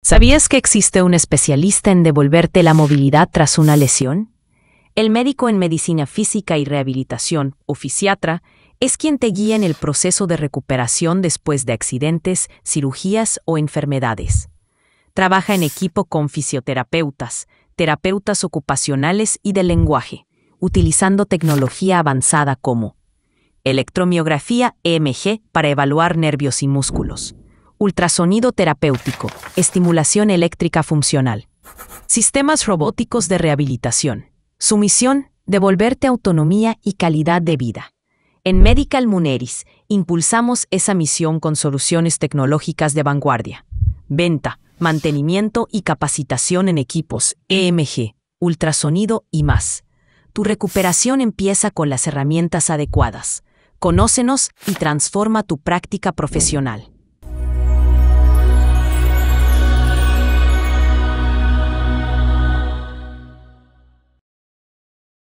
¿Sabías que existe un especialista en devolverte la movilidad tras una lesión? El médico en medicina física y rehabilitación, o fisiatra, es quien te guía en el proceso de recuperación después de accidentes, cirugías o enfermedades. Trabaja en equipo con fisioterapeutas, terapeutas ocupacionales y del lenguaje, utilizando tecnología avanzada como electromiografía EMG para evaluar nervios y músculos, ultrasonido terapéutico, estimulación eléctrica funcional, sistemas robóticos de rehabilitación. Su misión, devolverte autonomía y calidad de vida. En Medical Muneris, impulsamos esa misión con soluciones tecnológicas de vanguardia. Venta, mantenimiento y capacitación en equipos, EMG, ultrasonido y más. Tu recuperación empieza con las herramientas adecuadas. Conócenos y transforma tu práctica profesional.